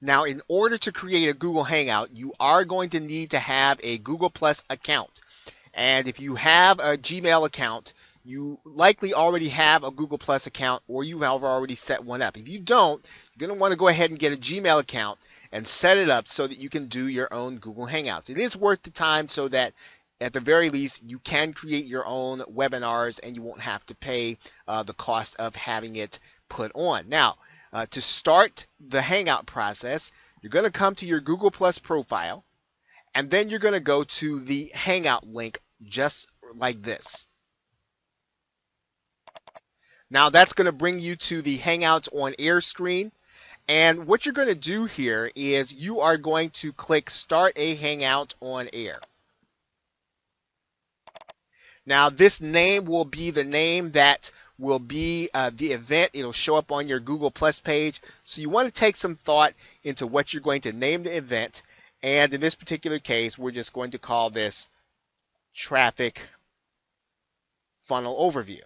Now, in order to create a Google Hangout, you are going to need to have a Google Plus account. And if you have a Gmail account, you likely already have a Google Plus account or you have already set one up. If you don't, you're going to want to go ahead and get a Gmail account and set it up so that you can do your own Google Hangouts. It is worth the time so that at the very least you can create your own webinars and you won't have to pay the cost of having it put on. Now, to start the Hangout process, you're going to come to your Google Plus profile, and then you're going to go to the Hangout link just like this. Now that's going to bring you to the Hangouts on Air screen. And what you're going to do here is you are going to click Start a Hangout on Air. Now this name will be the name that will be the event. It'll show up on your Google Plus page. So you want to take some thought into what you're going to name the event. And in this particular case, we're just going to call this Traffic Funnel Overview.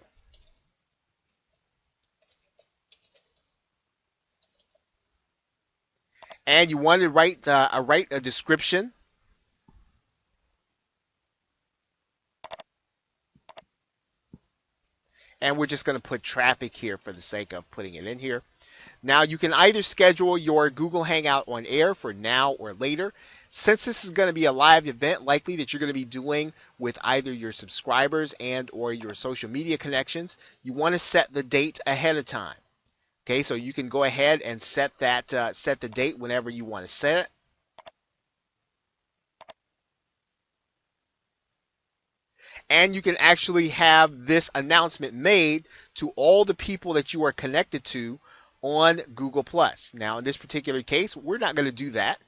And you want to write a description. And we're just going to put traffic here for the sake of putting it in here. Now you can either schedule your Google Hangout on Air for now or later. Since this is going to be a live event likely that you're going to be doing with either your subscribers and or your social media connections, you want to set the date ahead of time. Okay, so you can go ahead and set the date whenever you want to set it. And you can actually have this announcement made to all the people that you are connected to on Google Plus. Now, in this particular case, we're not going to do that.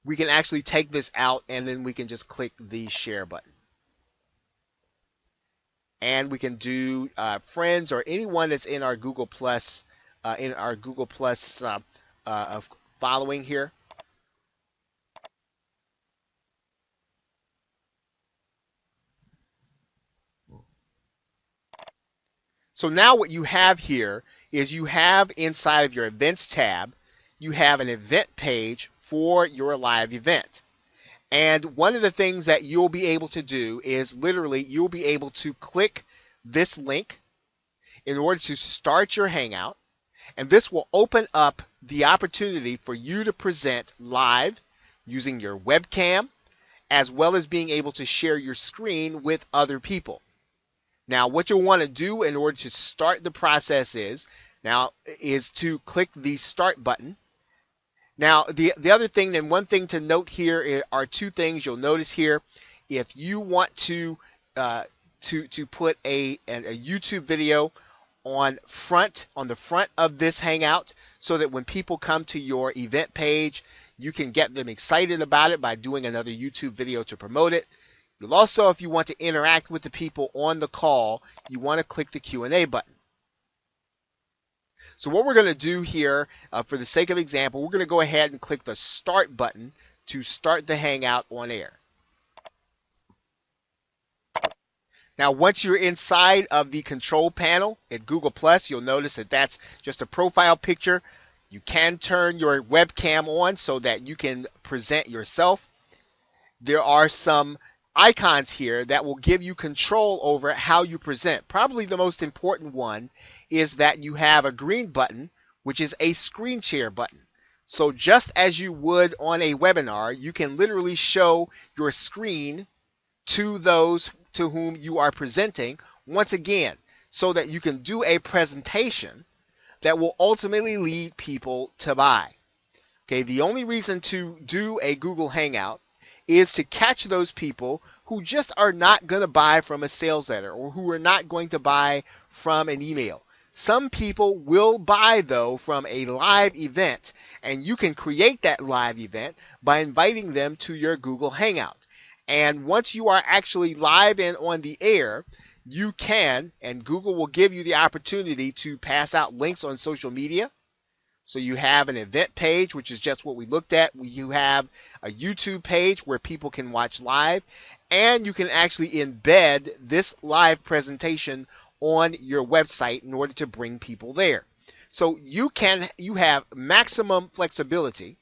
We can actually take this out, and then we can just click the share button. And we can do friends or anyone that's in our Google Plus following here. So now what you have here is you have inside of your events tab, you have an event page for your live event. And one of the things that you'll be able to do is literally you'll be able to click this link in order to start your Hangout. And this will open up the opportunity for you to present live using your webcam, as well as being able to share your screen with other people. Now, what you'll want to do in order to start the process is to click the Start button. Now, the other thing, and one thing to note here are two things you'll notice here. If you want to put a YouTube video on the front of this Hangout, so that when people come to your event page, you can get them excited about it by doing another YouTube video to promote it. You'll also, if you want to interact with the people on the call, you want to click the Q&A button. So what we're going to do here, for the sake of example, we're going to go ahead and click the Start button to start the Hangout on Air. Now, once you're inside of the control panel at Google Plus, you'll notice that that's just a profile picture. You can turn your webcam on so that you can present yourself. There are some icons here that will give you control over how you present. Probably the most important one is that you have a green button, which is a screen share button. So just as you would on a webinar, you can literally show your screen to those to whom you are presenting, once again, so that you can do a presentation that will ultimately lead people to buy. Okay, the only reason to do a Google Hangout is to catch those people who just are not going to buy from a sales letter or who are not going to buy from an email. Some people will buy, though, from a live event, and you can create that live event by inviting them to your Google Hangout. And once you are actually live and on the air, you can, and Google will give you the opportunity to pass out links on social media. So you have an event page, which is just what we looked at. You have a YouTube page where people can watch live, and you can actually embed this live presentation on your website in order to bring people there. So you have maximum flexibility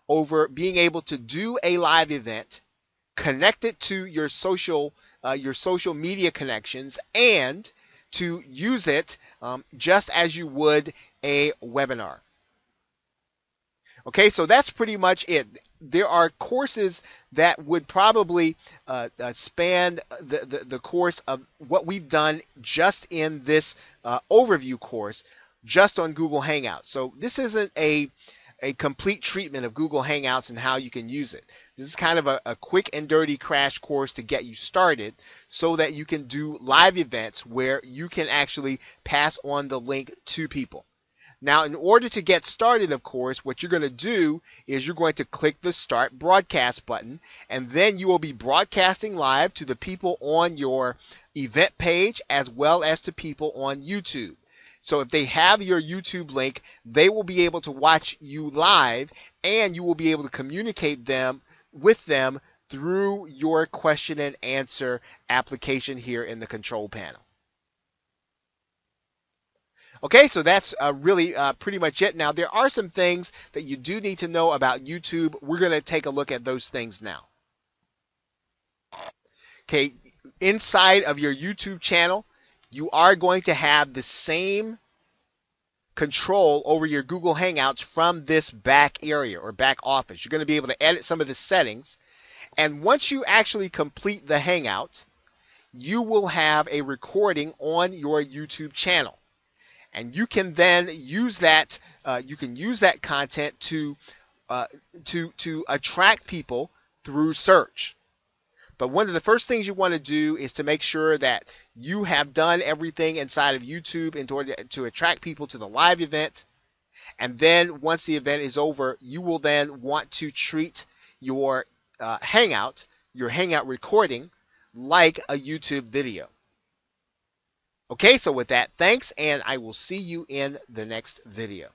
over being able to do a live event, connect it to your social media connections, and to use it just as you would a webinar. Okay, so that's pretty much it. There are courses that would probably span the course of what we've done just in this overview course, just on Google Hangouts. So this isn't a complete treatment of Google Hangouts and how you can use it. This is kind of a quick and dirty crash course to get you started so that you can do live events where you can actually pass on the link to people. Now, in order to get started, of course, what you're going to do is you're going to click the Start Broadcast button, and then you will be broadcasting live to the people on your event page as well as to people on YouTube. So if they have your YouTube link, they will be able to watch you live, and you will be able to communicate with them through your question and answer application here in the control panel. Okay, so that's really pretty much it. Now, there are some things that you do need to know about YouTube. We're going to take a look at those things now. Okay, inside of your YouTube channel, you are going to have the same control over your Google Hangouts from this back area or back office. You're going to be able to edit some of the settings. And once you actually complete the Hangout, you will have a recording on your YouTube channel. And you can then use that. You can use that content to attract people through search. But one of the first things you want to do is to make sure that you have done everything inside of YouTube in order to attract people to the live event. And then once the event is over, you will then want to treat your Hangout recording, like a YouTube video. Okay, so with that, thanks, and I will see you in the next video.